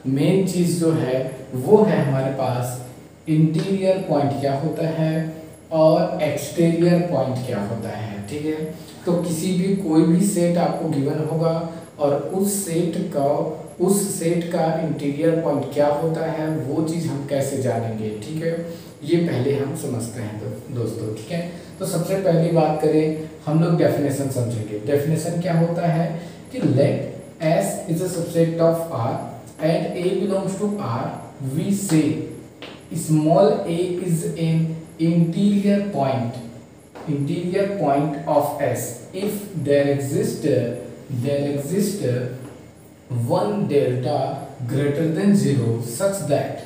Main चीज़ जो है वो है हमारे पास इंटीरियर पॉइंट क्या होता है और एक्सटीरियर पॉइंट क्या होता है। ठीक है, तो किसी भी कोई भी सेट आपको गिवन होगा और उस सेट का इंटीरियर पॉइंट क्या होता है वो चीज़ हम कैसे जानेंगे। ठीक है, ये पहले हम समझते हैं दोस्तों। ठीक है, तो सबसे पहली बात करें हम लोग डेफिनेशन समझेंगे। डेफिनेशन क्या होता है कि late S is a subset of R and A belongs to R, we say small a is an interior point of S if there exists one delta greater than 0 such that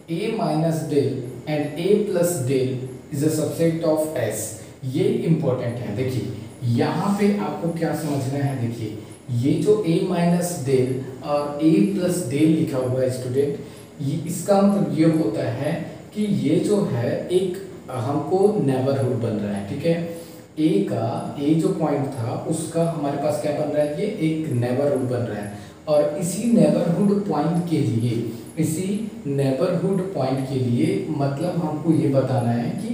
A minus del and A plus del is a subset of S। ये important है। देखिए यहाँ पे आपको क्या समझना है, देखिए ये जो a माइनस डेल और a प्लस डेल लिखा हुआ है स्टूडेंट, ये इसका मतलब ये होता है कि ये जो है एक हमको नेबरहुड बन रहा है। ठीक है, a जो पॉइंट था उसका हमारे पास क्या बन रहा है, ये एक नेबरहुड बन रहा है। और इसी नेबरहुड पॉइंट के लिए मतलब हमको ये बताना है कि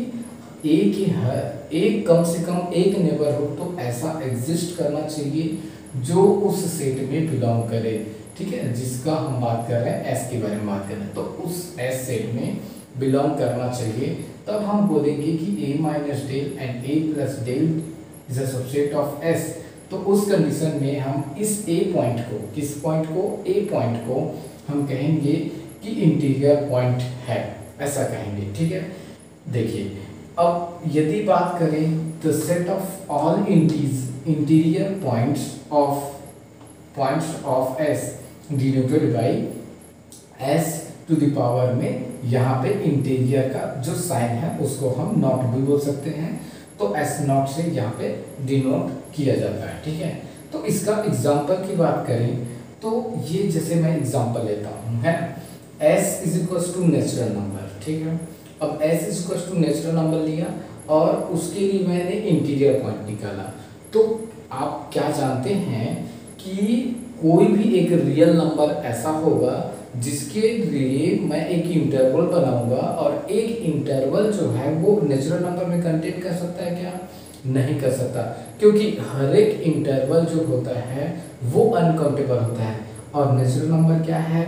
कम से कम एक नेबरहुड तो ऐसा एग्जिस्ट करना चाहिए जो उस सेट में बिलोंग करे। ठीक है, जिसका हम बात कर रहे हैं एस के बारे में बात कर रहे हैं, तो उस एस सेट में बिलोंग करना चाहिए। तब हम बोलेंगे कि a minus del and a plus del is a subset of s। तो उस कंडीशन में हम इस a पॉइंट को हम कहेंगे कि इंटीरियर पॉइंट है, ऐसा कहेंगे। ठीक है, देखिए अब यदि बात करें तो set of all interior points of S denoted by S to the power में यहाँ पे इंटीरियर का जो साइन है उसको हम नॉट भी बोल सकते हैं, तो S नॉट से यहाँ पे डिनोट किया जाता है। ठीक है, तो इसका एग्जांपल की बात करें तो ये जैसे मैं एग्जांपल लेता हूँ है S is equal to natural number. ठीक है, अब S is equal to natural number लिया और उसके लिए मैंने इंटीरियर पॉइंट निकाला। तो आप क्या जानते हैं कि कोई भी एक रियल नंबर ऐसा होगा जिसके लिए मैं एक इंटरवल बनाऊंगा और एक इंटरवल जो है वो नेचुरल नंबर में कंटेन कर सकता है क्या? नहीं कर सकता, क्योंकि हर एक इंटरवल जो होता है वो अनकाउंटेबल होता है और नेचुरल नंबर क्या है,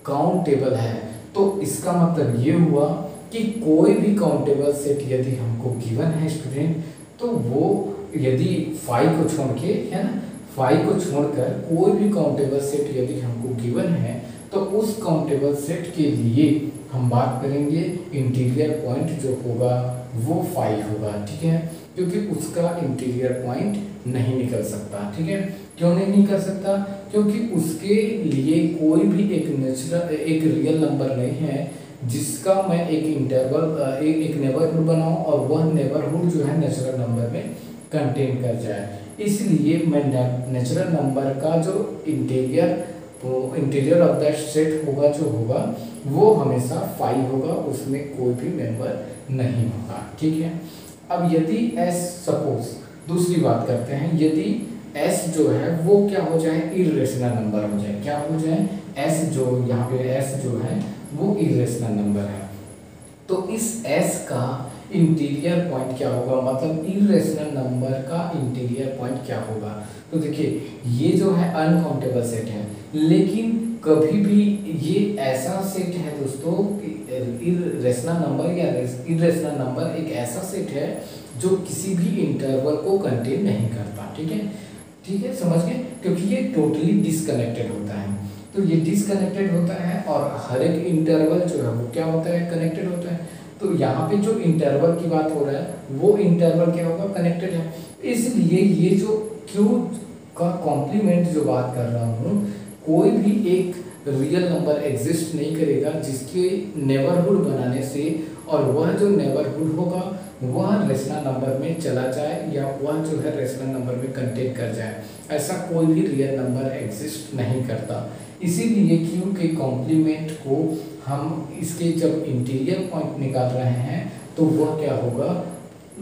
काउंटेबल है। तो इसका मतलब ये हुआ कि कोई भी काउंटेबल सेट यदि हमको गिवन है स्टूडेंट, तो वो यदि 5 को छोड़ के है ना, 5 को छोड़कर कोई भी काउंटेबल सेट यदि हमको गिवन है तो उस काउंटेबल सेट के लिए हम बात करेंगे इंटीरियर पॉइंट जो होगा वो 5 होगा। ठीक है, क्योंकि उसका इंटीरियर पॉइंट नहीं निकल सकता। ठीक है, क्यों नहीं निकल सकता? क्योंकि उसके लिए कोई भी एक रियल नंबर नहीं है जिसका मैं एक इंटरवल एक नेबरहुड बनाऊं और वह नेबरहुड जो है नेचुरल नंबर में कंटेन कर जाए। इसलिए मैं नेचुरल नंबर का जो इंटीरियर ऑफ दैट सेट होगा जो होगा वो हमेशा 5 होगा, उसमें कोई भी मेंबर नहीं होगा। ठीक है, अब यदि S सपोज दूसरी बात करते हैं, यदि S जो है वो क्या हो जाए, इरेशनल नंबर हो जाए। क्या हो जाए? S जो यहाँ पे S जो है वो इरेशनल नंबर है, तो इस S का इंटीरियर पॉइंट क्या होगा, मतलब इरेशनल नंबर का इंटीरियर पॉइंट क्या होगा? तो देखिए ये जो है अनकाउंटेबल सेट है, लेकिन कभी भी ये ऐसा सेट है दोस्तों, इरेशनल नंबर या इरेशनल नंबर एक ऐसा सेट है जो किसी भी इंटरवल को कंटेन नहीं करता। ठीक है, समझ गए? क्योंकि ये टोटली डिसकनेक्टेड होता है, तो ये डिसकनेक्टेड होता है और हर एक इंटरवल जो है वो क्या होता है, कनेक्टेड होता है। तो यहाँ पे जो इंटरवल की बात हो रहा है वो इंटरवल क्या होगा, कनेक्टेड है। इसलिए ये जो Q का कॉम्प्लीमेंट जो बात कर रहा हूँ, कोई भी एक रियल नंबर एग्जिस्ट नहीं करेगा जिसके नेबरहुड बनाने से और वह जो नेबरहुड होगा वह रेशनल नंबर में चला जाए या वह जो है रेशनल नंबर में कंटेन कर जाए, ऐसा कोई भी रियल नंबर एग्जिस्ट नहीं करता। इसीलिए Q के कॉम्प्लीमेंट को हम इसके जब इंटीरियर पॉइंट निकाल रहे हैं तो वह क्या होगा,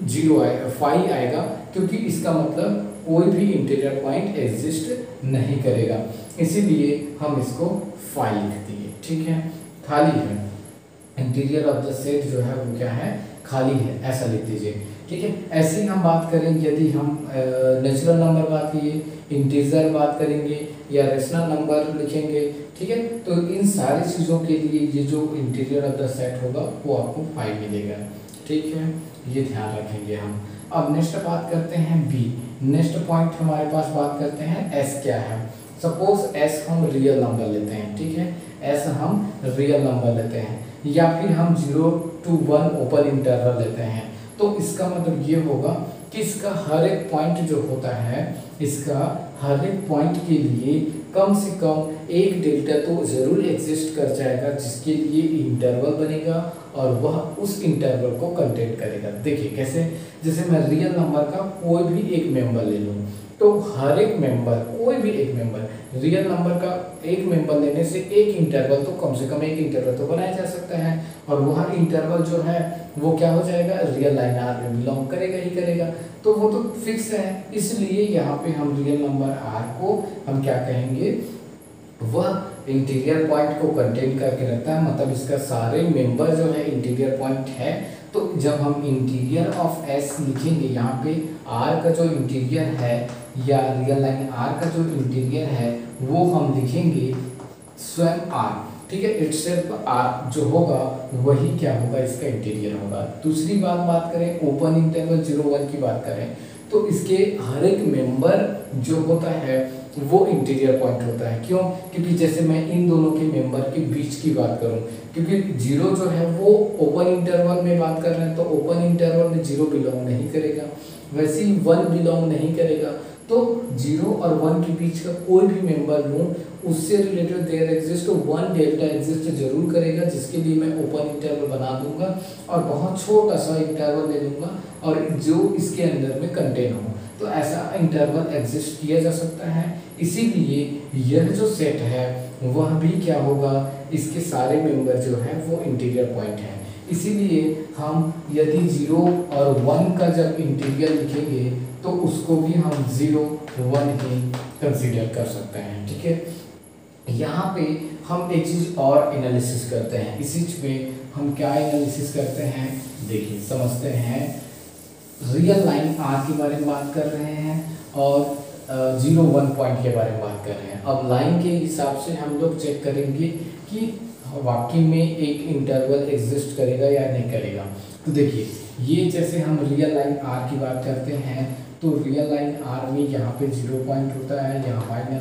0 आएगा, 5 आएगा, क्योंकि इसका मतलब कोई भी इंटीरियर पॉइंट एग्जिस्ट नहीं करेगा, इसीलिए हम इसको फाइव लिख दिए। ठीक है, खाली है, इंटीरियर ऑफ द सेट जो है वो क्या है, खाली है, ऐसा लिख दीजिए। ठीक है, ऐसे ही हम बात करें, यदि हम नेचुरल नंबर बात किए, इंटीजर बात करेंगे या रेशनल नंबर लिखेंगे, ठीक है, तो इन सारी चीज़ों के लिए ये जो इंटीरियर ऑफ द सेट होगा वो आपको 5 मिलेगा। ठीक है, ये ध्यान रखेंगे हम। अब नेक्स्ट बात करते हैं बी। नेक्स्ट पॉइंट हमारे पास बात करते हैं एस क्या है। सपोज एस हम रियल नंबर लेते हैं, ठीक है, एस हम रियल नंबर लेते हैं, या फिर हम 0 to 1 ओपन इंटरवल लेते हैं। तो इसका मतलब ये होगा कि इसका हर एक पॉइंट जो होता है, इसका हर एक पॉइंट के लिए कम से कम एक डेल्टा तो जरूर एग्जिस्ट कर जाएगा, जिसके लिए इंटरवल बनेगा और वह उस इंटरवल को कंटेन करेगा। देखिए कैसे, जैसे मैं रियल नंबर का कोई भी एक मेंबर ले लूँ, तो हर एक मेंबर, कोई भी एक मेंबर, रियल नंबर का एक मेंबर लेने से एक इंटरवल तो कम से कम एक इंटरवल तो बनाया जा सकता है, और वह इंटरवल जो है वो क्या हो जाएगा, रियल लाइन आर में बिलोंग करेगा ही करेगा, तो वो तो फिक्स है। इसलिए यहाँ पे हम रियल नंबर आर को हम क्या कहेंगे, वह इंटीरियर पॉइंट को कंटेन करके रखता है, मतलब इसका सारे मेंबर जो है इंटीरियर पॉइंट है। तो जब हम इंटीरियर ऑफ एस लिखेंगे, यहाँ पे आर का जो इंटीरियर है या रियल लाइन आर का जो इंटीरियर है वो हम लिखेंगे स्वयं आर। ठीक है, इटसेल्फ आर जो होगा वही क्या होगा, इसका इंटीरियर होगा। दूसरी बात करें ओपन इंटरवल 0-1 की बात करें, तो इसके हर एक मेंबर जो होता है वो इंटीरियर पॉइंट होता है। क्यों? क्योंकि जैसे मैं इन दोनों के मेंबर के बीच की बात करूं, क्योंकि 0 जो है वो ओपन इंटरवल में बात कर रहे हैं, तो ओपन इंटरवल में 0 बिलोंग नहीं करेगा, वैसे ही 1 बिलोंग नहीं करेगा। तो 0 और 1 के बीच का कोई भी मेंबर लूँ, उससे related there exist 1 delta exist जरूर करेगा, जिसके लिए मैं ओपन इंटरवल बना दूंगा और बहुत छोटा सा इंटरवल ले लूँगा और जो इसके अंदर में कंटेन हो, तो ऐसा इंटरवल एग्जिस्ट किया जा सकता है। इसीलिए यह जो सेट है वह भी क्या होगा, इसके सारे मेंबर जो है वो इंटीरियर पॉइंट है। इसीलिए हम यदि 0 और 1 का जब इंटीरियर लिखेंगे तो उसको भी हम 0-1 ही कंसीडर कर सकते हैं। ठीक है, यहाँ पे हम एक चीज़ और एनालिसिस करते हैं। इसी में हम क्या एनालिसिस करते हैं, देखिए समझते हैं। रियल लाइन आर के बारे में बात कर रहे हैं और 0-1 पॉइंट के बारे में बात कर रहे हैं। अब लाइन के हिसाब से हम लोग चेक करेंगे कि वाकई में एक इंटरवल एग्जिस्ट करेगा या नहीं करेगा। तो देखिए, ये जैसे हम रियल लाइन आर की बात करते हैं, तो रियल लाइन आर में यहाँ पे 0 पॉइंट होता है, यहाँ -1,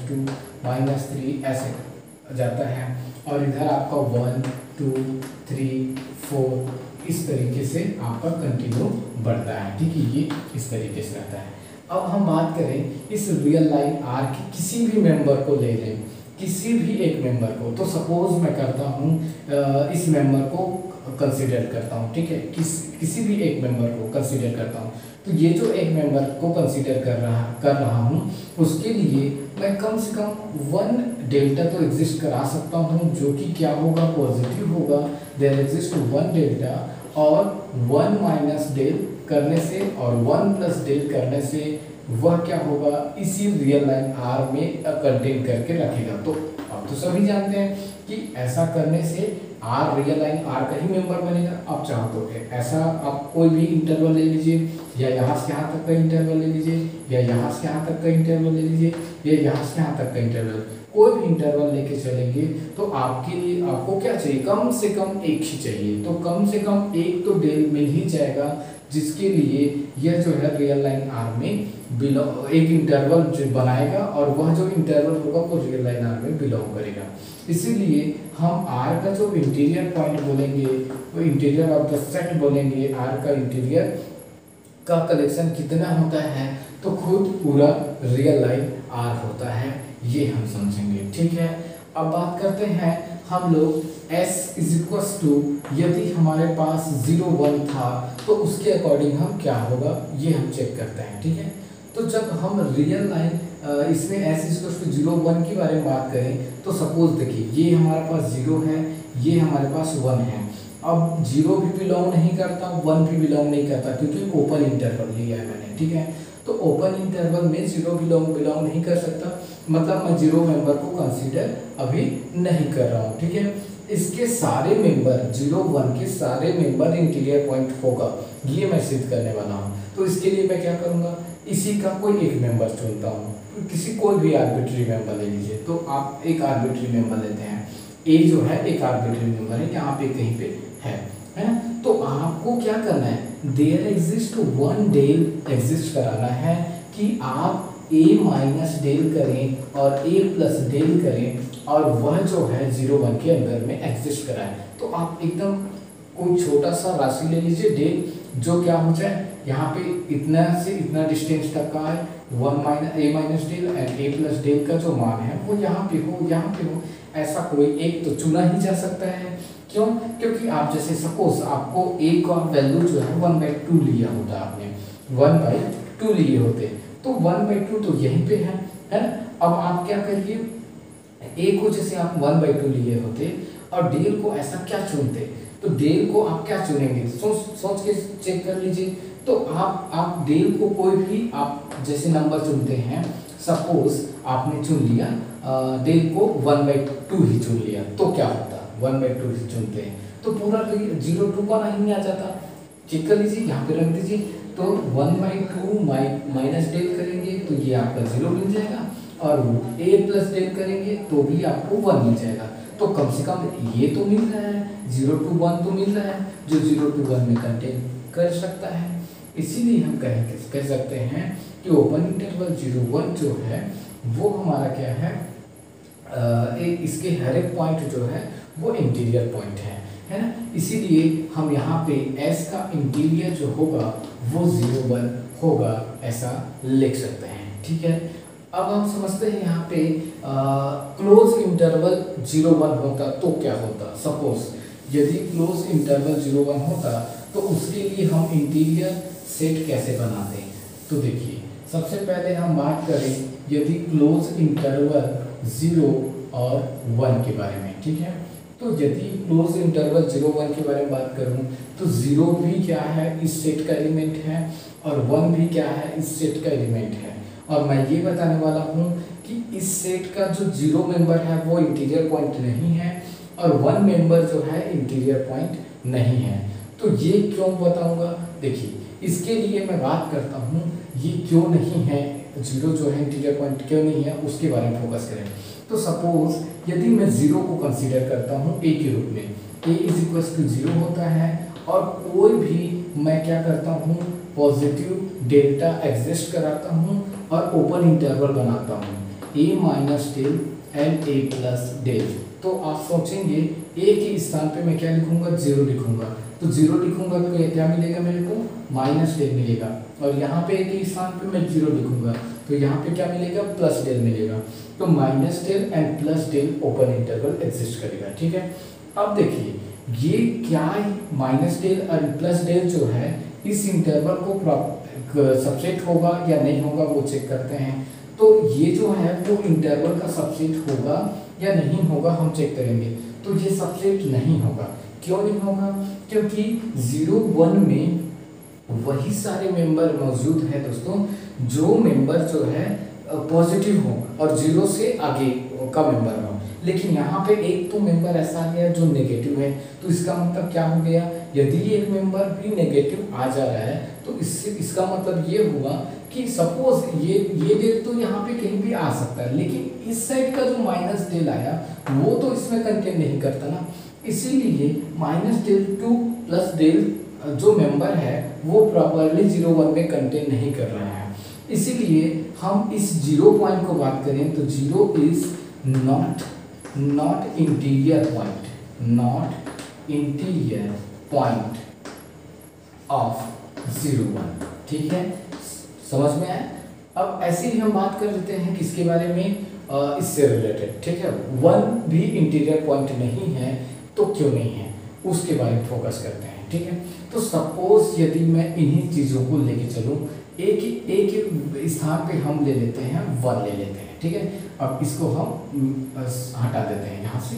-2, -3 ऐसे जाता है, और इधर आपका 1, 2, 3, 4 इस तरीके से आपका कंटिन्यू बढ़ता है। ठीक है, ये इस तरीके से रहता है। अब हम बात करें इस रियल लाइन आर के किसी भी मेंबर को ले लें, किसी भी एक मेंबर को, तो सपोज मैं करता हूँ इस मेंबर को कंसीडर करता हूँ। ठीक है, किसी भी एक मेंबर को कंसीडर करता हूँ, तो ये जो एक मेंबर को कंसीडर कर रहा हूँ उसके लिए मैं कम से कम 1 डेल्टा तो एग्जिस्ट करा सकता हूँ, जो कि क्या होगा, पॉजिटिव होगा। देयर एग्जिस्ट 1 डेल्टा, और 1 माइनस डेल करने से और 1 प्लस डेल करने से वह क्या होगा, इसी रियल लाइन आर में कंटेन करके रखेगा। तो अब तो सभी जानते हैं कि ऐसा करने से आर रियल लाइन आर का ही मेंबर बनेगा। आप चाहो तो ऐसा आप कोई भी इंटरवल ले लीजिए, या यहाँ से यहाँ तक का इंटरवल ले लीजिए, या यहाँ से यहाँ तक का इंटरवल ले लीजिए, या यहाँ से यहाँ तक का इंटरवल, कोई भी इंटरवल लेके चलेंगे तो आपके लिए आपको क्या चाहिए, कम से कम एक ही चाहिए। तो कम से कम एक तो डेल मिल ही जाएगा, जिसके लिए यह जो है रियल लाइन आर में एक इंटरवल जो बनाएगा, और वह जो इंटरवल होगा वो रियल लाइन आर में बिलोंग करेगा। इसीलिए हम आर का जो इंटीरियर पॉइंट बोलेंगे वो इंटीरियर ऑफ द सेट बोलेंगे। आर का इंटीरियर का कलेक्शन कितना होता है, तो खुद पूरा रियल लाइन आर होता है, ये हम समझेंगे। ठीक है, अब बात करते हैं हम लोग S = यदि हमारे पास 0-1 था तो उसके अकॉर्डिंग हम क्या होगा ये हम चेक करते हैं। ठीक है, तो जब हम रियल लाइन इसमें S = 0-1 के बारे में बात करें, तो सपोज देखिए ये हमारे पास 0 है, ये हमारे पास 1 है, अब 0 भी बिलोंग नहीं करता, 1 भी बिलोंग नहीं करता, क्योंकि ओपन इंटरवल लिया है मैंने, ठीक है। तो ओपन इंटरवल में 0 बिलोंग नहीं कर सकता, मतलब मैं 0 मेंबर को कंसीडर अभी नहीं कर रहा हूँ, ठीक है। इसके सारे मेंबर 0 1 के सारे मेंबर इंटीरियर पॉइंट होगा, ये मैं सिद्ध करने वाला हूँ। तो इसके लिए मैं क्या करूँगा, इसी का कोई एक मेंबर चुनता हूँ, किसी कोई भी आर्बिट्री मेंबर ले लीजिए। तो आप एक आर्बिट्री मेंबर लेते हैं, ए जो है एक आर्बिट्री मेंबर है, यहाँ पे कहीं पे है ना। तो आपको क्या करना है, there exist one del exist कराना है कि आप a माइनस डेल करें और a प्लस डेल करें और वह जो है 0 1 के अंदर में एग्जिस्ट कराए। तो आप एकदम कोई छोटा सा राशि ले लीजिए डेल, जो क्या हो जाए, यहाँ पे इतना से इतना डिस्टेंस तक का है, 1 minus a minus del and a plus del का जो मान है वो यहाँ पे हो, यहाँ पे हो। ऐसा कोई एक तो चुना ही जा सकता है, क्यों, क्योंकि आप जैसे सपोज आपको a का वैल्यू जो है 1/2 लिया होता, आपने 1/2 लिए होते, तो 1/2 तो यहीं पे है ना। अब आप क्या करिए, a को जैसे आप 1/2 लिए होते और डेल को ऐसा क्या चुनते, तो डेल को आप क्या चुनेंगे, सोच के चेक कर लीजिए। तो आप डेल को कोई भी आप जैसे नंबर चुनते हैं, सपोज आपने चुन लिया डेल को 1/2 ही चुन लिया, तो क्या होता, 1/2 ही चुनते हैं तो पूरा 0 2 का नहीं आ जाता। चेक कर लीजिए, यहाँ पे रख दीजिए। तो 1/2 माइनस डेल करेंगे तो ये आपका 0 मिल जाएगा, और a प्लस डेल करेंगे तो भी आपको 1 मिल जाएगा। तो कम से कम ये तो मिल रहा है, 0 to 1 तो मिल रहा है, जो 0 to 1 में कंटेन कर सकता है। इसीलिए हम कह सकते हैं कि ओपन इंटरवल 0 1 जो है वो हमारा क्या है, इसके हर एक पॉइंट जो है वो इंटीरियर पॉइंट है ना। इसीलिए हम यहाँ पे s का इंटीरियर जो होगा वो 0 1 होगा, ऐसा लिख सकते हैं, ठीक है। अब हम समझते हैं यहाँ पे क्लोज इंटरवल 0 1 होता तो क्या होता। सपोज यदि क्लोज इंटरवल 0 1 होता तो उसके लिए हम इंटीरियर सेट कैसे बनाते हैं। तो देखिए, सबसे पहले हम बात करें यदि क्लोज इंटरवल 0 और 1 के बारे में, ठीक है। तो यदि क्लोज इंटरवल 0 1 के बारे में बात करूं तो 0 भी क्या है, इस सेट का एलिमेंट है, और 1 भी क्या है, इस सेट का एलिमेंट है। और मैं ये बताने वाला हूं कि इस सेट का जो 0 मेंबर है वो इंटीरियर पॉइंट नहीं है, और 1 मेंबर जो है इंटीरियर पॉइंट नहीं है। तो ये क्यों बताऊंगा, देखिए इसके लिए मैं बात करता हूँ ये क्यों नहीं है, 0 जो है इंटीरियर पॉइंट क्यों नहीं है, उसके बारे में फोकस करें। तो सपोज यदि मैं 0 को कंसीडर करता हूँ a के रूप में, a = 0 होता है, और कोई भी मैं क्या करता हूँ, पॉजिटिव डेल्टा एग्जिस्ट कराता हूँ और ओपन इंटरवल बनाता हूँ, a minus del and a plus del. तो आप सोचेंगे a के स्थान पे मैं क्या लिखूंगा, 0 लिखूंगा। तो 0 लिखूंगा तो ये क्या मिलेगा मेरे को, माइनस डेल मिलेगा, और यहाँ पे a के स्थान पे मैं 0 लिखूंगा तो यहाँ पे क्या मिलेगा, प्लस डेल मिलेगा। तो minus del and plus del open interval exist करेगा, ठीक है। अब देखिए ये क्या माइनस डेल और प्लस डेल जो है इस इंटरवल को सबसेट होगा या नहीं होगा वो चेक करते हैं। तो ये जो है वो इंटरवल का सबसेट होगा या नहीं होगा हम चेक करेंगे। तो ये सबसेट नहीं होगा, क्यों नहीं होगा, क्योंकि 0 1 में वही सारे मेंबर मौजूद है दोस्तों जो मेंबर जो है पॉजिटिव हो और 0 से आगे का मेंबर हो, लेकिन यहाँ पे एक तो मेंबर ऐसा आ गया जो नेगेटिव है। तो इसका मतलब क्या हो गया, यदि एक मेंबर भी नेगेटिव आ जा रहा है तो इसका मतलब ये हुआ कि सपोज ये डेल तो यहाँ पे कहीं भी आ सकता है, लेकिन इस साइड का जो माइनस डेल आया वो तो इसमें कंटेन नहीं करता ना। इसीलिए माइनस डेल 2 प्लस डेल जो मेंबर है वो प्रॉपरली 0 1 में कंटेन नहीं कर रहा है। इसीलिए हम इस 0 पॉइंट को बात करें तो 0 is not interior point, not interior point of 0 1, ठीक है, समझ में आया। अब ऐसे ही हम बात कर लेते हैं किसके बारे में, इससे रिलेटेड, ठीक है। 1 भी इंटीरियर पॉइंट नहीं है तो क्यों नहीं है उसके बारे में फोकस करते हैं, ठीक है। तो सपोज यदि मैं इन्हीं चीज़ों को लेके चलूँ, एक ही स्थान पे हम ले लेते हैं 1 ले लेते हैं, ठीक है। अब इसको हम हटा देते हैं यहाँ से।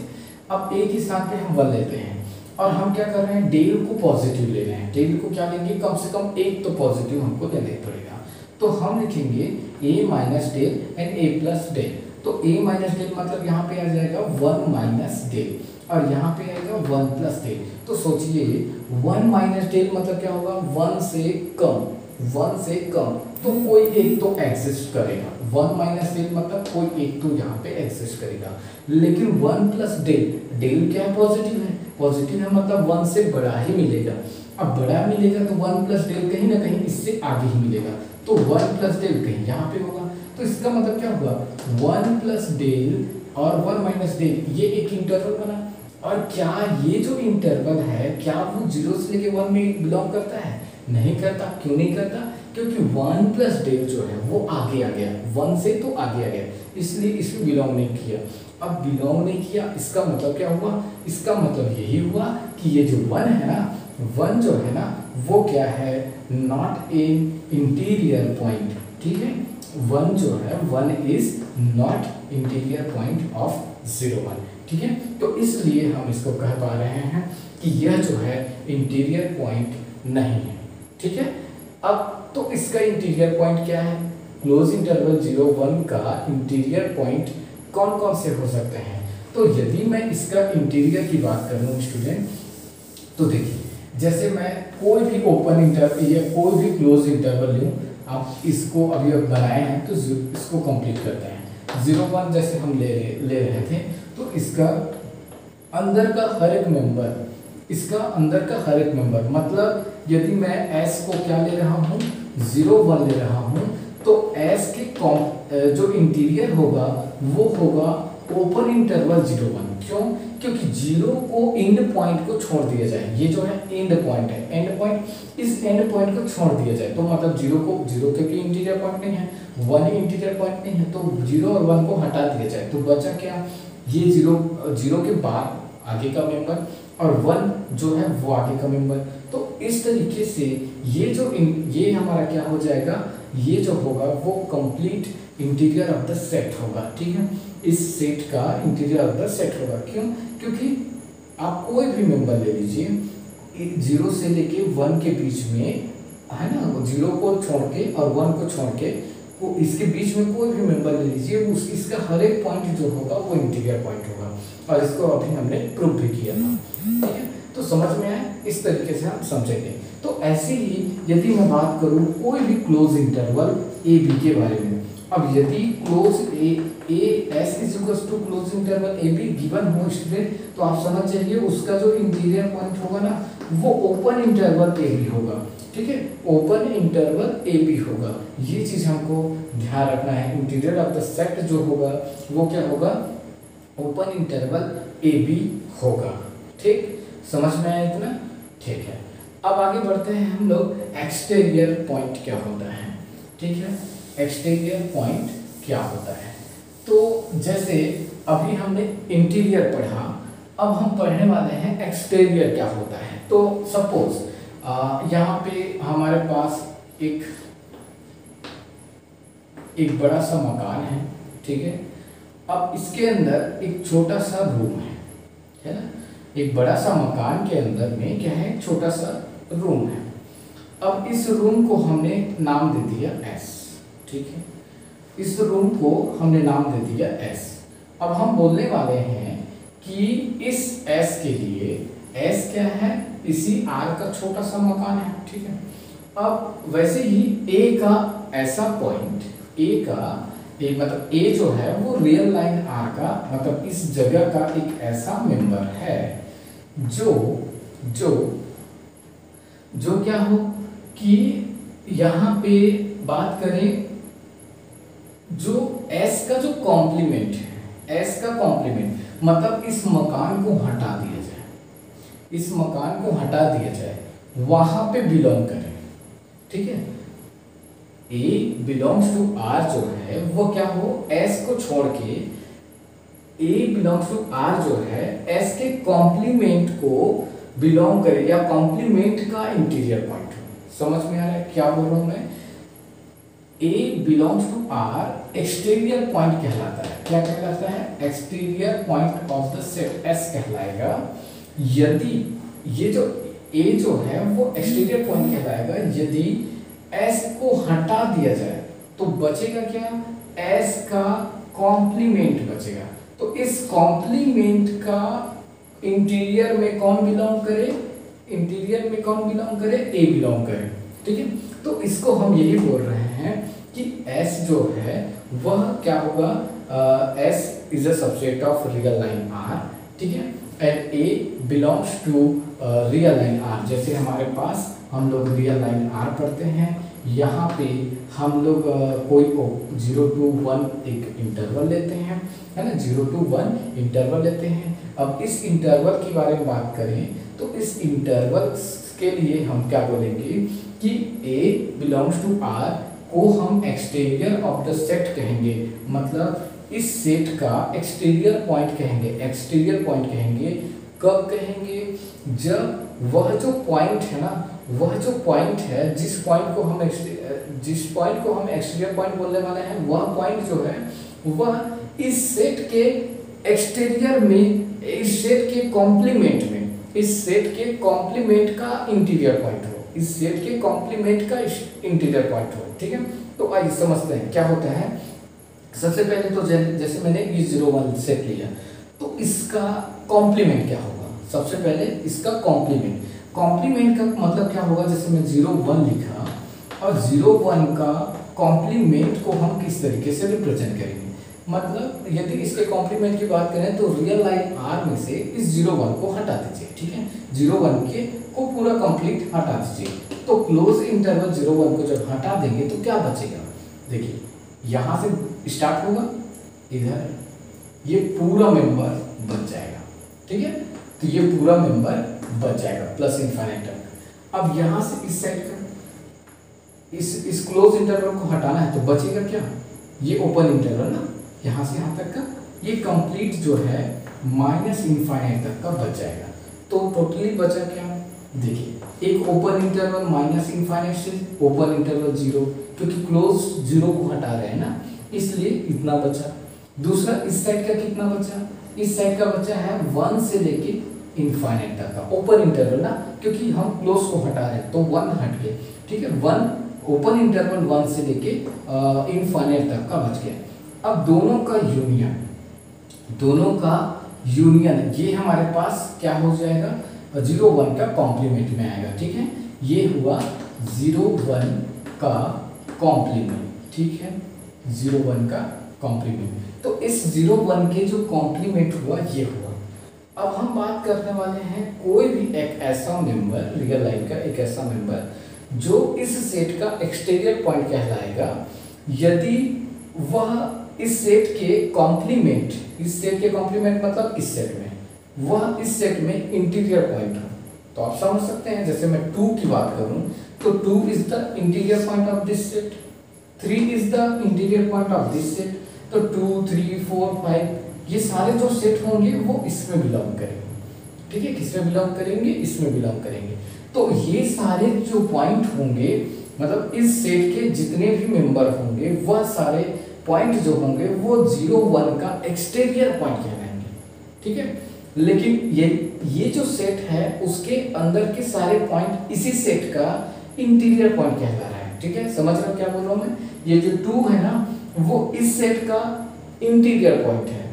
अब एक ही स्थान पे हम 1 लेते हैं, और हम क्या कर रहे हैं, डेल को पॉजिटिव ले रहे हैं। डेल को क्या लेंगे, कम से कम एक तो पॉजिटिव हमको लेना ही पड़ेगा। तो हम लिखेंगे a minus del and a plus del. तो a माइनस डेल मतलब यहाँ पे आ जाएगा 1 माइनस डेल और यहाँ पे आएगा 1 प्लस डेल। तो सोचिए 1 माइनस डेल मतलब क्या होगा, 1 से कम, 1 से कम, तो कोई एक तो एग्जिस्ट करेगा। 1 माइनस डेल मतलब कोई एक तो यहाँ पे एग्जिस्ट करेगा। लेकिन 1 प्लस डेल, डेल क्या है, पॉजिटिव है, पॉजिटिव है मतलब 1 से बड़ा ही मिलेगा। अब बड़ा मिलेगा तो 1 प्लस डेल कहीं ना कहीं इससे आगे ही मिलेगा, तो 1 प्लस डेल कहीं यहाँ पे होगा। तो इसका मतलब क्या हुआ, 1 प्लस डेल और 1 माइनस डेल, ये एक इंटरवल बना। और क्या ये जो इंटरवल है, क्या वो 0 से लेके 1 में बिलोंग करता है? नहीं करता। क्यों नहीं करता? क्योंकि 1 प्लस डेल जो है वो आगे आ गया, 1 से तो आगे आ गया, इसलिए इसमें बिलोंग नहीं किया। अब बिलोंग नहीं किया, इसका मतलब क्या हुआ, इसका मतलब यही हुआ कि ये जो 1 है ना, 1 जो है ना वो क्या है, नॉट ए इंटीरियर पॉइंट। ठीक है, 1 जो है 1 is not interior point of 0 1। ठीक है, तो इसलिए हम इसको कह पा रहे हैं कि यह जो है इंटीरियर पॉइंट नहीं है। ठीक है, अब तो इसका इंटीरियर पॉइंट क्या है, क्लोज इंटरवल 0 1 का इंटीरियर पॉइंट कौन कौन से हो सकते हैं? तो यदि मैं इसका इंटीरियर की बात करूं स्टूडेंट, तो देखिए जैसे मैं कोई भी ओपन इंटरवल या कोई भी क्लोज इंटरवल लूँ, आप इसको अभी अब बनाए हैं तो इसको कंप्लीट करते हैं। 0 1 जैसे हम ले रहे थे, तो इसका अंदर का हर एक मेंबर, इसका अंदर का हर एक मेंबर मतलब यदि मैं s को क्या ले रहा हूँ, 0 1 ले रहा हूँ, तो s के जो इंटीरियर होगा वो होगा ओपन इंटरवल 0 1। क्यों? क्योंकि 0 को एंड पॉइंट को छोड़ दिया जाए, ये जो है एंड पॉइंट है, एंड पॉइंट, इस एंड पॉइंट को छोड़ दिया जाए तो मतलब 0 को, 0 क्योंकि इंटीरियर पॉइंट नहीं है, 1 इंटीरियर पॉइंट नहीं है, तो 0 और 1 को हटा दिया जाए तो बचा क्या, ये 0 के बाद आगे का मेंबर और 1 जो है वो आगे का मेंबर। तो इस तरीके से ये हमारा क्या हो जाएगा, ये जो होगा वो complete interior of the set होगा। ठीक है, इस सेट का इंटीरियर ऑफ द सेट होगा। क्यों? क्योंकि आप कोई भी मेंबर ले लीजिए, 0 से लेके 1 के बीच में है ना, 0 को छोड़ के और 1 को छोड़ के वो इसके बीच में कोई भी मेंबर ले लीजिए, इसका हर एक पॉइंट जो होगा वो इंटीरियर पॉइंट होगा, और इसको अभी हमने प्रूव भी किया था। ठीक है, तो समझ में आया, इस तरीके से हम समझेंगे। तो ऐसे ही यदि मैं बात करूं कोई भी क्लोज इंटरवल ए बी के बारे में, अब यदि close A S is equals to close interval A B given हो स्टूडेंट, तो आप समझ जाइए उसका जो इंटीरियर पॉइंट होगा ना वो ओपन इंटरवल ए बी होगा। ठीक है, ओपन इंटरवल ए बी होगा, ये चीज हमको ध्यान रखना है। इंटीरियर ऑफ द सेट जो होगा वो क्या होगा, ओपन इंटरवल ए बी होगा। ठीक, समझ में आया इतना? ठीक है, अब आगे बढ़ते हैं हम लोग, एक्सटीरियर पॉइंट क्या होता है। ठीक है, एक्सटीरियर पॉइंट क्या होता है, तो जैसे अभी हमने इंटीरियर पढ़ा, अब हम पढ़ने वाले हैं एक्सटीरियर क्या होता है। तो सपोज यहाँ पे हमारे पास एक बड़ा सा मकान है। ठीक है, अब इसके अंदर एक छोटा सा रूम है ना, एक बड़ा सा मकान के अंदर में क्या है, छोटा सा रूम है। अब इस रूम को हमने नाम दे दिया S। ठीक है, इस रूम को हमने नाम दे दिया S। अब हम बोलने वाले हैं कि इस S के लिए, S क्या है, इसी R का छोटा सा मकान है। ठीक है, अब वैसे ही A का ऐसा पॉइंट, मतलब A जो है वो रियल लाइन R का, मतलब इस जगह का एक ऐसा मेंबर है जो क्या हो कि यहाँ पे बात करें, जो S का जो कॉम्प्लीमेंट है, S का कॉम्प्लीमेंट मतलब इस मकान को हटा दिया जाए, इस मकान को हटा दिया जाए, वहां पे बिलोंग करें। ठीक है, A बिलोंग्स टू R जो है वो क्या हो, S को छोड़ के A बिलोंग्स टू R जो है S के कॉम्प्लीमेंट को बिलोंग करे, या कॉम्प्लीमेंट का इंटीरियर पॉइंट हो। समझ में आ रहा है क्या बोल रहा हूं मैं? A belongs to R exterior point कहलाता है। क्या कहलाता है? Exterior point of the set S कहलाएगा। ये जो ए जो है वो एक्सटीरियर पॉइंट कहलाएगा। यदि एस को हटा दिया जाए तो बचेगा क्या, एस का कॉम्प्लीमेंट बचेगा। तो इस कॉम्प्लीमेंट का इंटीरियर में कौन बिलोंग करे, इंटीरियर में कौन बिलोंग करे, ए बिलोंग करे। ठीक है, तो इसको हम यही बोल रहे हैं कि एस जो है वह क्या होगा, S is a subset of real line R. ठीक है, and A belongs to real line R. जैसे हमारे पास हम लोग रियल लाइन आर पढ़ते हैं, यहाँ पे हम लोग कोई 0 to 1 एक इंटरवल लेते हैं, है ना, 0 to 1 इंटरवल लेते हैं। अब इस इंटरवल के बारे में बात करें तो इस इंटरवल के लिए हम क्या बोलेंगे कि ए बिलोंग्स टू आर को हम एक्सटीरियर ऑफ द सेट कहेंगे, मतलब इस सेट का एक्सटीरियर पॉइंट कहेंगे। एक्सटीरियर पॉइंट कहेंगे कब कहेंगे, जब वह जो पॉइंट है ना, वह जो पॉइंट है जिस पॉइंट को हम एक्सटीरियर पॉइंट बोलने वाले हैं, वह पॉइंट जो है वह इस सेट के एक्सटीरियर में, इस सेट के कॉम्प्लीमेंट में, इस सेट के कॉम्प्लीमेंट का इंटीरियर पॉइंट हो, इस सेट के कॉम्प्लीमेंट का इंटीरियर पॉइंट हो। ठीक है, तो आइए समझते हैं क्या होता है। सबसे पहले तो जैसे मैंने ये 0 1 सेट लिया तो इसका कॉम्प्लीमेंट क्या होगा। सबसे पहले इसका कॉम्प्लीमेंट, कॉम्प्लीमेंट का मतलब क्या होगा, जैसे मैं 0 1 लिखा और 0 1 का कॉम्प्लीमेंट को हम किस तरीके से रिप्रेजेंट करेंगे। मतलब यदि इसके कॉम्प्लीमेंट की बात करें तो रियल लाइन आर में से इस 0 1 को हटा दीजिए। ठीक है, 0 1 के को पूरा कंप्लीट हटा दीजिए। तो क्लोज इंटरवल 0 1 को जब हटा देंगे तो क्या बचेगा, देखिए यहाँ से स्टार्ट होगा, इधर ये पूरा मेंबर बच जाएगा। ठीक है, तो ये पूरा मेंबर बच जाएगा प्लस इनफाइनाइट तक। अब यहाँ से इस साइड का इस क्लोज इंटरवल को हटाना है तो बचेगा क्या, ये ओपन इंटरवल ना, यहाँ से यहाँ तक का ये कंप्लीट जो है माइनस इनफाइनाइट तक का बच जाएगा। तो टोटली बचा क्या, देखिए एक ओपन इंटरवल माइनस इनफाइनाइट से ओपन इंटरवल 0, क्योंकि क्लोज 0 को हटा रहे हैं ना, इसलिए इतना बचा। दूसरा इस साइड का कितना बचा, इस साइड का बचा है 1 से लेके इनफाइनाइट तक का ओपन इंटरवल ना, क्योंकि हम क्लोज को हटा रहे हैं तो 1 हट गए। ठीक है, 1 ओपन इंटरवल 1 से लेके इनफाइनाइट तक का बच गया। अब दोनों का यूनियन ये हमारे पास क्या हो जाएगा, 0 1 का कॉम्प्लीमेंट में आएगा। ठीक है, ये हुआ 0 1 का कॉम्प्लीमेंट। ठीक है, 0 1 का कॉम्प्लीमेंट। तो इस 0 1 के जो कॉम्प्लीमेंट हुआ ये हुआ। अब हम बात करने वाले हैं कोई भी एक ऐसा मेंबर, रियल लाइन का एक ऐसा मेंबर जो इस सेट का एक्सटीरियर पॉइंट कहलाएगा, यदि वह इस सेट के कॉम्प्लीमेंट, इस सेट के कॉम्प्लीमेंट मतलब इस सेट में, वह इस सेट में इंटीरियर पॉइंट हो। तो आप समझ सकते हैं, जैसे मैं 2 की बात करूं तो 2 is the interior point of this set, 3 is the interior point of this set. तो 2 3 4 5 ये सारे जो सेट होंगे वो इसमें बिलोंग करेंगे। ठीक है, किसमें बिलोंग करेंगे, इसमें बिलोंग करेंगे। तो ये सारे जो पॉइंट होंगे, मतलब इस सेट के जितने भी मेंबर होंगे वह सारे पॉइंट जो होंगे वो 0 1 का एक्सटीरियर पॉइंट कहलाएंगे। ठीक है, लेकिन ये जो सेट है उसके अंदर के सारे पॉइंट इसी सेट का इंटीरियर पॉइंट कहला रहा है। ठीक है, समझ रहे हो क्या बोल रहा हूं मैं, ये जो 2 है ना वो इस सेट का इंटीरियर पॉइंट है।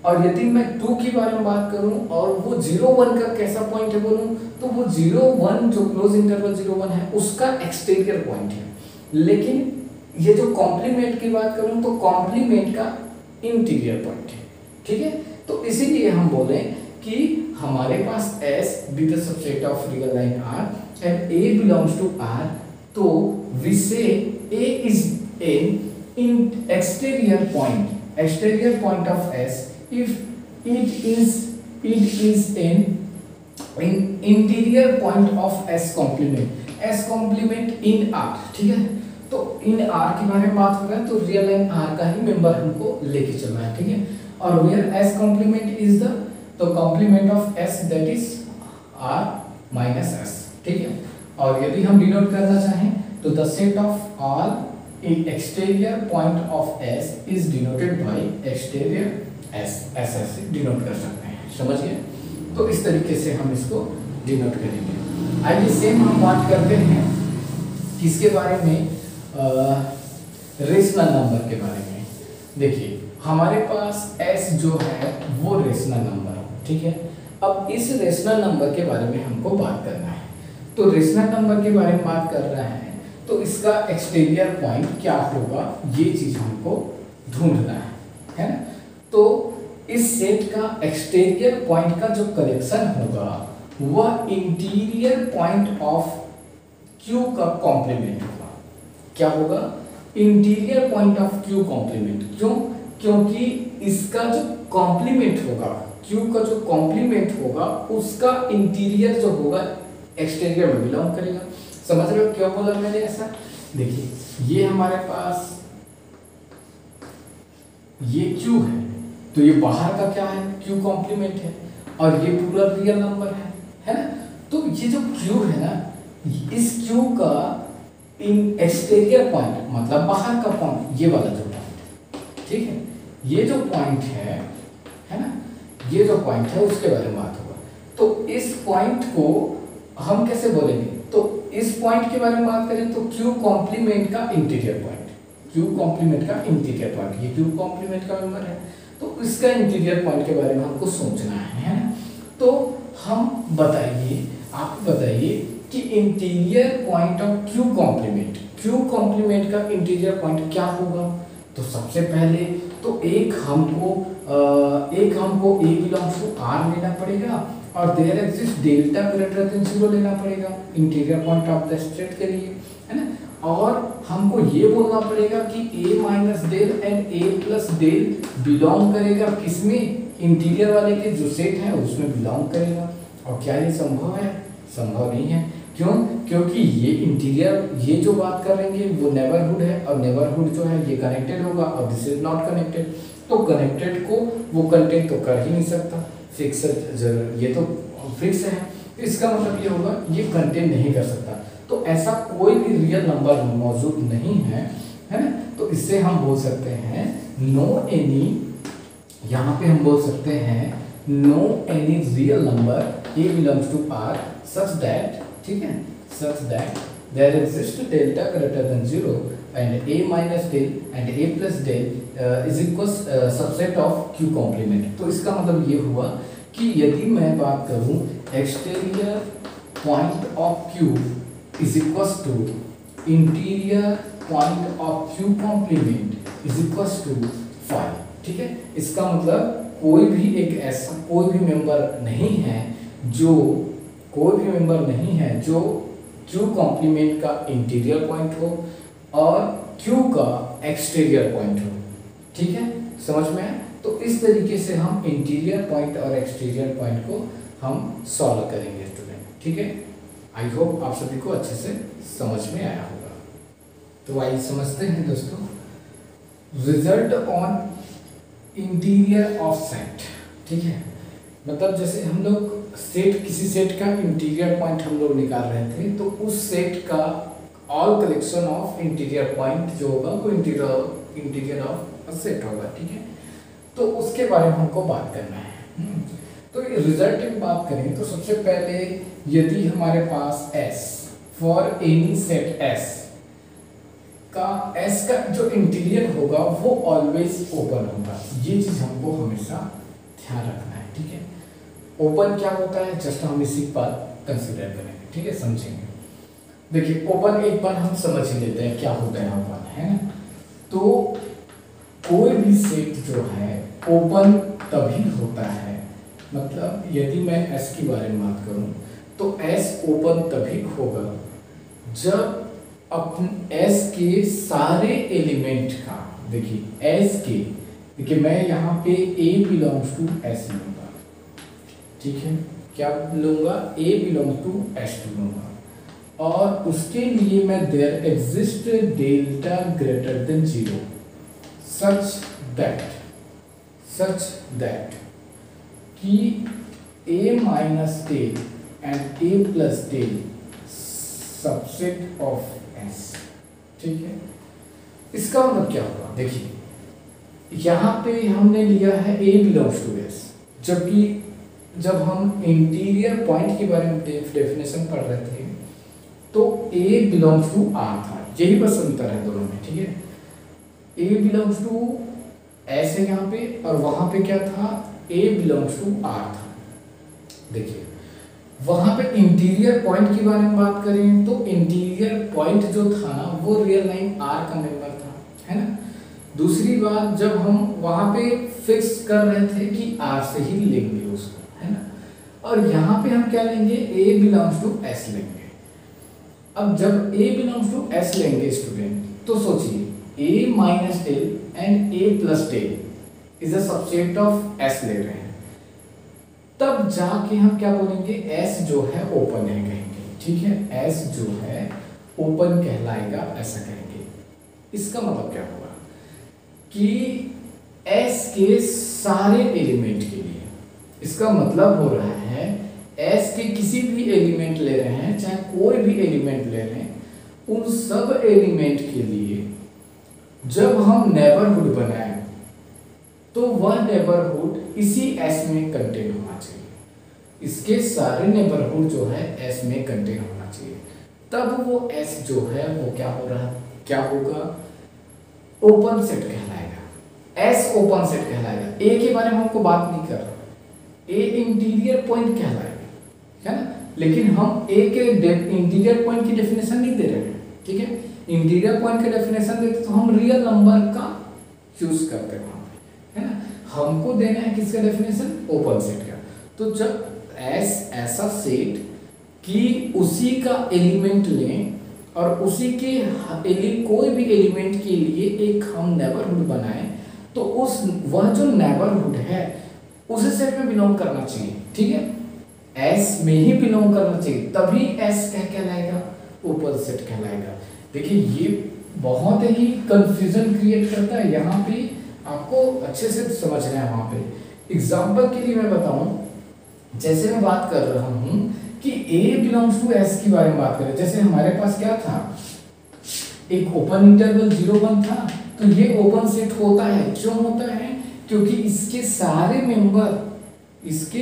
और यदि मैं 2 के बारे में बात करूं और वो 0 1 का कैसा पॉइंट है बोलूं तो वो 0 1 जो क्लोज इंटरवल 0 1 है उसका एक्सटीरियर पॉइंट है। लेकिन ये जो कॉम्प्लीमेंट की बात करूं तो कॉम्प्लीमेंट का इंटीरियर पॉइंट है। ठीक है, तो इसीलिए हम बोले कि हमारे पास S be the subset of real line R and A belongs to R, तो we say A is an exterior point of S if it is an interior point of S complement in R। ठीक है, तो इन R के बारे में बात हो रहा है तो रियल लाइन R का ही मेंबर हमको लेके चलना है। ठीक है, और where S complement is the complement of S that is R minus S। ठीक है, और यदि हम डिनोट करना चाहें तो the set of all exterior point of S is denoted by exterior S, ऐसे डिनोट कर सकते हैं। समझ गए, तो इस तरीके से हम इसको डिनोट करेंगे। आइए सेम हम बात करते हैं किसके बारे में, रेशनल नंबर के बारे में। देखिए हमारे पास s जो है वो रेशनल नंबर है, ठीक है। अब इस रेशनल नंबर के बारे में हमको बात करना है। तो रेशनल नंबर के बारे में बात कर रहे हैं तो इसका एक्सटीरियर पॉइंट क्या होगा ये चीज हमको ढूंढना है ना। तो इस सेट का एक्सटीरियर पॉइंट का जो कलेक्शन होगा वह इंटीरियर पॉइंट ऑफ Q का कॉम्प्लीमेंट होगा। क्या होगा? Interior point of Q complement. क्यों? क्योंकि इसका जो कॉम्प्लीमेंट होगा, Q का जो कॉम्प्लीमेंट होगा उसका इंटीरियर जो होगा एक्सटीरियर में बिलोंग करेगा। समझ रहे हो क्यों बोला मैंने ऐसा? देखिए ये हमारे पास ये Q है तो ये बाहर का क्या है? Q कॉम्प्लीमेंट है और ये पूरा रियल नंबर है ना। तो ये जो Q है ना, इस Q का इन एक्सटीरियर पॉइंट मतलब बाहर का पॉइंट, ये वाला जो पॉइंट, ठीक है, ये जो पॉइंट है ना, ये जो पॉइंट है उसके बारे में बात होगा। तो इस पॉइंट को हम कैसे बोलेंगे? तो इस पॉइंट के बारे में बात करें तो Q कॉम्प्लीमेंट का इंटीरियर पॉइंट, Q कॉम्प्लीमेंट का इंटीरियर पॉइंट, ये Q कॉम्प्लीमेंट का मेंबर है तो इसका इंटीरियर पॉइंट के बारे में हमको सोचना है ना। तो हम बताइए, आप बताइए कि interior point of Q complement, Q complement का इंटीरियर पॉइंट क्या होगा? तो सबसे पहले तो एक हमको A बिलोंग्स टू R लेना पड़ेगा और there exist delta greater than 0 लेना पड़ेगा interior point of the state के लिए, है ना। और हमको ये बोलना पड़ेगा कि A minus del and A plus del belong करेगा किसमें? इंटीरियर वाले के जो सेट है उसमें बिलोंग करेगा। और क्या ये संभव है? संभव नहीं है। क्यों? क्योंकि ये इंटीरियर, ये जो बात करेंगे वो नेबरहुड है और नेबरहुड जो है ये कनेक्टेड होगा और दिस इज नॉट कनेक्टेड। तो कनेक्टेड को वो कंटेन तो कर ही नहीं सकता, फिक्स, ये तो फिक्स है, इसका मतलब ये होगा ये कंटेन नहीं कर सकता। तो ऐसा कोई भी रियल नंबर मौजूद नहीं है ना। तो इससे हम बोल सकते हैं नो एनी, यहाँ पे हम बोल सकते हैं no any real number A belongs to R such that, ठीक है, such that there exists delta greater than 0 and A minus del and A plus del is equals subset of Q complement। तो इसका मतलब ये हुआ कि यदि मैं बात करूं exterior point of Q is equals to interior point of Q complement is equals to 5, ठीक है। इसका मतलब कोई भी एक ऐसा कोई भी मेंबर नहीं है जो Q कॉम्प्लीमेंट का इंटीरियर पॉइंट हो और Q का एक्सटीरियर पॉइंट हो, ठीक है, समझ में आया? तो इस तरीके से हम इंटीरियर पॉइंट और एक्सटीरियर पॉइंट को हम सॉल्व करेंगे स्टूडेंट, ठीक है। आई होप आप सभी को अच्छे से समझ में आया होगा। तो आइए समझते हैं दोस्तों, result on interior of set, ठीक है। मतलब जैसे हम लोग सेट, किसी सेट का इंटीरियर पॉइंट हम लोग निकाल रहे थे तो उस सेट का all collection of interior point जो होगा वो इंटीरियर ऑफ सेट होगा, ठीक है। तो उसके बारे में हमको बात करना है। तो रिजल्ट की बात करें तो सबसे पहले यदि हमारे पास S for any set S का जो इंटीरियर होगा वो ऑलवेज ओपन होगा, ये चीज हमको हमेशा ध्यान रखना है, ठीक है। ओपन क्या होता है जस्ट हम इसी पर कंसीडर करेंगे, ठीक है, समझेंगे। देखिए ओपन एक बार हम समझ ही लेते हैं क्या होता है ओपन, है ना। तो कोई भी सेट जो है ओपन तभी होता है, मतलब यदि मैं S के बारे में बात करूं तो S ओपन तभी होगा जब अपन S के सारे एलिमेंट का, देखिए S के, देखिए मैं यहाँ पे A बिलोंग्स टू S लूंगा, ठीक है, क्या लूंगा? A बिलोंग्स टू S लूंगा और उसके लिए मैं there exist delta greater than 0 such that कि A minus del and A plus del subset of S, ठीक है। इसका मतलब क्या होगा? देखिए यहाँ पे हमने लिया है A बिलोंग्स टू S, जबकि जब हम इंटीरियर पॉइंट के बारे में डेफिनेशन पढ़ रहे थे तो A बिलोंग्स टू R था, यही बस अंतर है दोनों में, ठीक है। A बिलोंग्स टू S है यहाँ पे, और वहां पे क्या था, A बिलोंग्स टू R था। देखिए वहां पे इंटीरियर पॉइंट के बारे में बात करें तो इंटीरियर पॉइंट जो था ना वो रियल लाइन R का मेंबर था, है ना। दूसरी बात, जब हम वहां पे फिक्स कर रहे थे कि R से ही लेंगे उसको, है ना, और यहाँ पे हम क्या लेंगे, A बिलोंग्स टू S लेंगे। अब जब A बिलोंग्स टू S लेंगे स्टूडेंट, तो सोचिए A minus del and A plus del is a subset of S ले रहे हैं, तब जाके हम क्या बोलेंगे, S जो है ओपन है कहेंगे, ठीक है। S जो है ओपन कहलाएगा, ऐसा कहेंगे। इसका मतलब क्या होगा कि S के सारे एलिमेंट के लिए, इसका मतलब हो रहा है S के किसी भी एलिमेंट ले रहे हैं, चाहे कोई भी एलिमेंट ले रहे हैं, उन सब एलिमेंट के लिए जब हम नेबरहुड बनाएं तो वह नेबरहुड इसी S में कंटेन होना चाहिए। इसके सारे नेबरहुड जो है S में कंटेन होना चाहिए, तब वो S जो है वो क्या हो रहा है, क्या होगा, ओपन सेट कहलाएगा। S ओपन सेट कहलाएगा। A के बारे में हमको बात नहीं कर रहा, A इंटीरियर पॉइंट कहलाएगा, है ना, लेकिन हम A के इंटीरियर पॉइंट की डेफिनेशन नहीं दे रहे हैं, ठीक है। इंटीरियर पॉइंट की डेफिनेशन देते तो हम रियल नंबर का यूज करते हैं, है ना। हमको देना है किसका डेफिनेशन, ओपन सेट का। तो जब S ऐसा सेट कि उसी का एलिमेंट लें और उसी के कोई भी एलिमेंट के लिए एक हम नेबरहुड बनाएं, तो उस वह जो नेबरहुड है उसी सेट में बिलोंग करना चाहिए, ठीक है। S में ही बिलोंग करना चाहिए, तभी S क्या कहलाएगा, ओपन सेट कहलाएगा। देखिए ये बहुत ही कंफ्यूजन क्रिएट करता है, यहाँ पे आपको अच्छे से समझना है। वहां पे एग्जांपल के लिए मैं बताऊं, जैसे मैं बात कर रहा हूं कि A बिलोंग्स टू S के बारे में बात करें, जैसे हमारे पास क्या था, एक ओपन इंटरवल 0 1 था, तो ये ओपन सेट होता है। क्यों होता है, क्योंकि इसके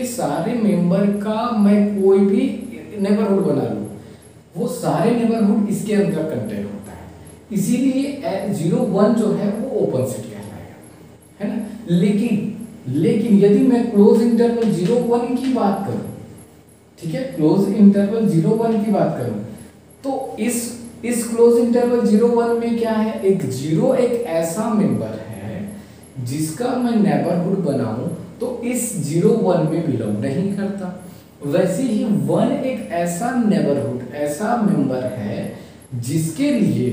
सारे मेंबर का मैं कोई भी नेबरहुड बना लूं, वो सारे नेबरहुड इसके अंदर कंटेन होता है, इसीलिए 0 1 जो है वो ओपन सेट कहलाएगा, है ना। लेकिन यदि मैं क्लोज इंटरवल 0 1 की बात करूं, ठीक है, क्लोज इंटरवल 0 1 की बात करूं, तो इस क्लोज इंटरवल 0 1 में क्या है, एक 0 एक ऐसा मेंबर है जिसका मैं नेबरहुड बनाऊं तो इस 0 1 में बिलोंग नहीं करता। वैसे ही 1 एक ऐसा नेबरहुड, ऐसा मेंबर है जिसके लिए,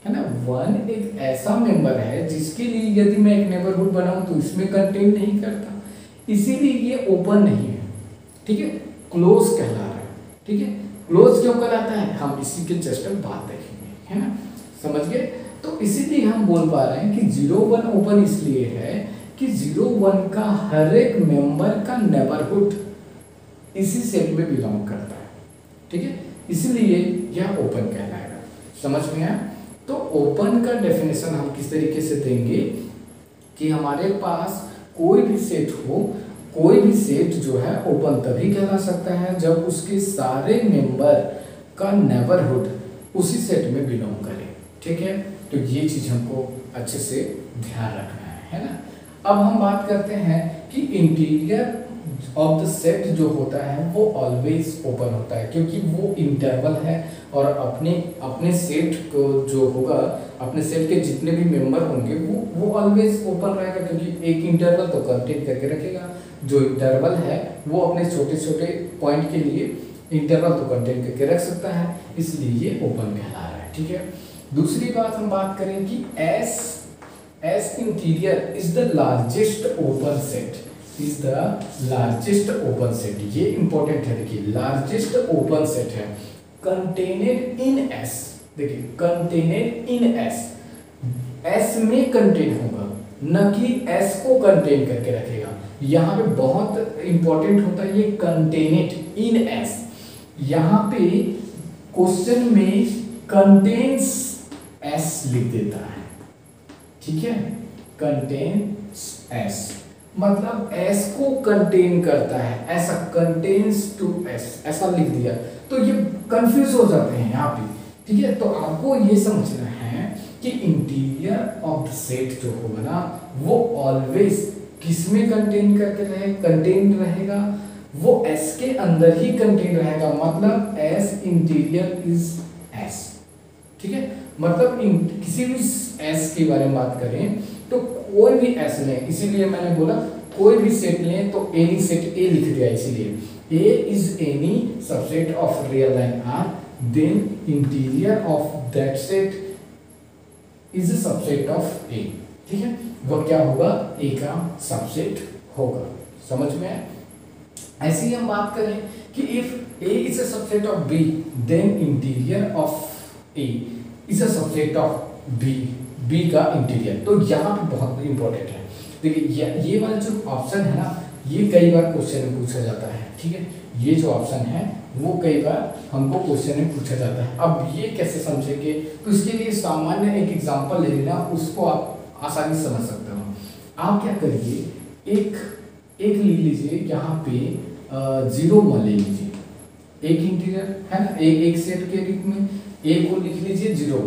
है ना, 1 एक ऐसा मेंबर है जिसके लिए यदि मैं एक नेबरहुड बनाऊं तो इसमें कंटेन नहीं करता, इसीलिए ये ओपन नहीं है, ठीक है, क्लोज कहला रहा है, ठीक है। क्लोज क्यों कहलाता है, हम इसी के जस्ट बात देखेंगे, है ना, समझ गए। तो इसीलिए हम बोल पा रहे हैं कि 0 1 ओपन इसलिए है कि 0 1 का हर एक मेंबर का नेबरहुड इसी सेट में बिलोंग करता है, ठीक है, इसलिए यह ओपन कहलाएगा। समझ में आया। तो ओपन का डेफिनेशन हम किस तरीके से देंगे कि हमारे पास कोई भी सेट हो, कोई भी सेट जो है ओपन तभी कहला सकता है जब उसके सारे मेंबर का नेबरहुड उसी सेट में बिलोंग करे, ठीक है। तो ये चीज हमको अच्छे से ध्यान रखना है ना। अब हम बात करते हैं कि इंटीरियर ऑफ द सेट जो होता है वो ऑलवेज ओपन होता है, क्योंकि वो इंटरवल है और अपने सेट को जो होगा, अपने सेट के जितने भी मेंबर होंगे वो ऑलवेज ओपन रहेगा, क्योंकि एक इंटरवल तो कंटेन करके रखेगा। जो इंटरवल है वो अपने छोटे छोटे पॉइंट के लिए इंटरवल तो कंटेन करके रख सकता है, इसलिए ये ओपन कहला रहा है, ठीक है। दूसरी बात हम बात करें कि S interior is the largest open set, is the largest open set. ये इंपॉर्टेंट है, देखिए लार्जेस्ट ओपन सेट है कंटेनेड इन S। देखिए कंटेनेड इन S में कंटेन होगा, न कि S को कंटेन करके रखेगा। यहाँ पे बहुत इंपॉर्टेंट होता है ये कंटेनेड इन S। यहाँ पे क्वेश्चन में कंटेन्स S लिख देता है, ठीक है, कंटेन्स S। मतलब S को कंटेन करता है, ऐसा कंटेन्स टू S ऐसा लिख दिया तो ये कंफ्यूज हो जाते हैं यहाँ पे, ठीक है। तो आपको ये समझना है कि इंटीरियर ऑफ द सेट जो होगा ना वो ऑलवेज किसमें कंटेन रहेगा, वो S के अंदर ही कंटेन रहेगा, मतलब S इंटीरियर इज S, ठीक है। मतलब किसी भी S के बारे में बात करें तो कोई भी S लें, इसीलिए मैंने बोला कोई भी सेट लें तो एनी सेट A लिख दिया, इसीलिए A is any subset of real line R, then interior of that set is a subset of A, ठीक है। वो क्या होगा, A का सबसेट होगा, समझ में आया। ऐसे ही हम बात करें कि if A is a subset of B then interior of A is a subset of B का इंटीरियर। तो यहाँ पे बहुत इंपॉर्टेंट है, देखिए ये वाला जो ऑप्शन है ना ये कई बार क्वेश्चन में पूछा जाता है, ठीक है। ये जो ऑप्शन है वो कई बार हमको क्वेश्चन में पूछा जाता है। अब ये कैसे समझेंगे, तो इसके लिए सामान्य एक एग्जांपल ले लेना, उसको आप आसानी से समझ सकते हो। आप क्या करिए, एक ले लीजिए यहाँ पे 0 ले लीजिए, एक इंटीरियर है ना, एक सेट के रूप में A को लिख लीजिए 0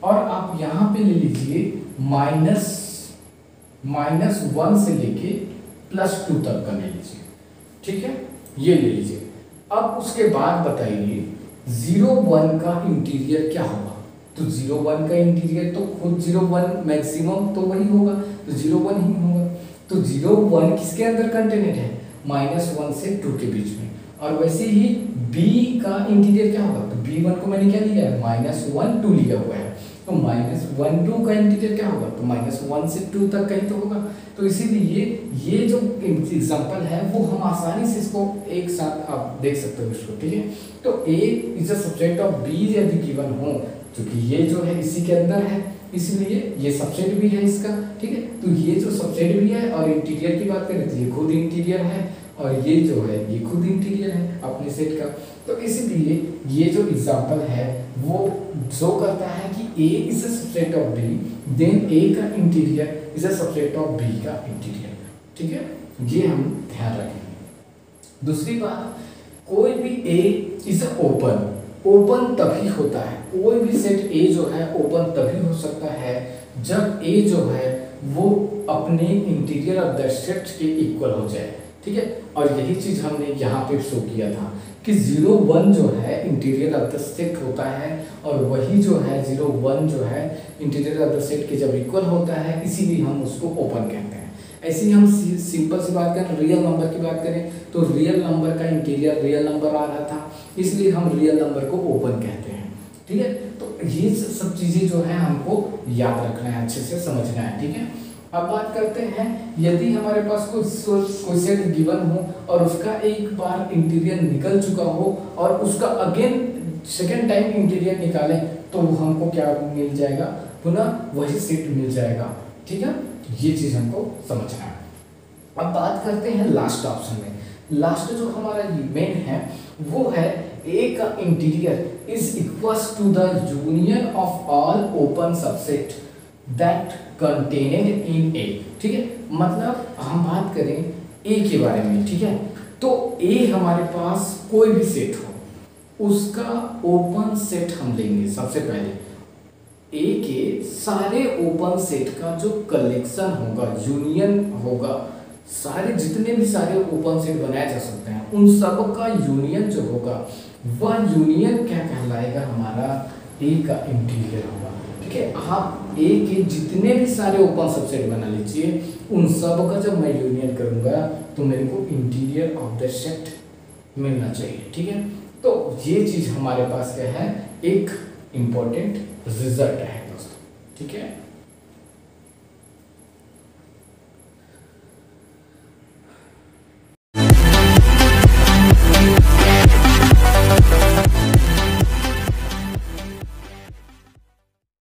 और आप यहाँ पे ले लीजिए -1 से लेके +2 तक का ले लीजिए, ठीक है, ये ले लीजिए। अब उसके बाद बताइए 0-1 का इंटीरियर क्या होगा, तो 0-1 का इंटीरियर तो खुद 0-1 मैक्सिमम तो वही होगा, तो 0-1 ही होगा। तो 0-1 किसके अंदर कंटेनेड है, -1 से 2 के बीच में। और वैसे ही B का इंटीरियर क्या होगा, तो B1 को मैंने क्या लिया है, -1 2 लिया हुआ है, तो -1 2 का इंटीरियर क्या होगा, तो -1 से 2 तक कहीं तो होगा। तो इसीलिए ये जो एग्जांपल है वो हम आसानी से इसको एक साथ आप देख सकते हो इसको, ठीक है। तो A is a subset of B यदि गिवन हो, क्योंकि ये जो है इसी के अंदर है इसलिए ये सबसेट भी है इसका, ठीक है। तो ये जो सबसेट भी है और इंटीरियर की बात करें तो ये खुद इंटीरियर है और ये जो है ये खुद इंटीरियर है अपने सेट का। तो इसीलिए ये जो एग्जांपल है वो शो करता है कि A is a subset of B then A का interior is a subset of B का इंटीरियर, ठीक है। ये हम ध्यान रखेंगे। दूसरी बात, कोई भी A इज ओपन तभी होता है, कोई भी सेट A जो है ओपन तभी हो सकता है जब A जो है वो अपने इंटीरियर ऑफ द सेट के इक्वल हो जाए, ठीक है। और यही चीज हमने यहाँ पे शो किया था कि 0-1 जो है इंटीरियर ऑफ द सेट होता है और वही जो है 0-1 जो है इंटीरियर ऑफ द सेट के जब इक्वल होता है इसीलिए हम उसको ओपन कहते हैं। ऐसे ही हम सिंपल सी बात करें, रियल नंबर की बात करें तो रियल नंबर का इंटीरियर रियल नंबर आ रहा था इसलिए हम रियल नंबर को ओपन कहते हैं, ठीक है। तो ये सब चीजें जो है हमको याद रखना है, अच्छे से समझना है, ठीक है। अब बात करते हैं, यदि हमारे पास कोई सेट गिवन हो और उसका एक बार इंटीरियर निकल चुका हो और उसका अगेन सेकेंड टाइम इंटीरियर निकालें तो हमको क्या मिल जाएगा, पुनः वही सेट मिल जाएगा, ठीक है। ये चीज हमको समझना है। अब बात करते हैं लास्ट ऑप्शन में। लास्ट जो हमारा मेन है वो है A का interior is equals to the union of all open subset that contained in A, ठीक है। मतलब हम बात करें A के बारे में, ठीक है। तो A हमारे पास कोई भी सेट हो उसका ओपन सेट हम लेंगे। सबसे पहले A के सारे ओपन सेट का जो कलेक्शन होगा, यूनियन होगा, सारे जितने भी सारे ओपन सेट बनाए जा सकते हैं उन सब का यूनियन जो होगा वह यूनियन क्या कहलाएगा, हमारा A का इंटीरियर होगा, ठीक है। आप A के जितने भी सारे ओपन सबसेट बना लीजिए उन सब का जब मैं यूनियन करूंगा तो मेरे को इंटीरियर ऑफ द सेट मिलना चाहिए, ठीक है। तो ये चीज हमारे पास क्या है, एक इंपॉर्टेंट रिजल्ट है दोस्तों, ठीक है।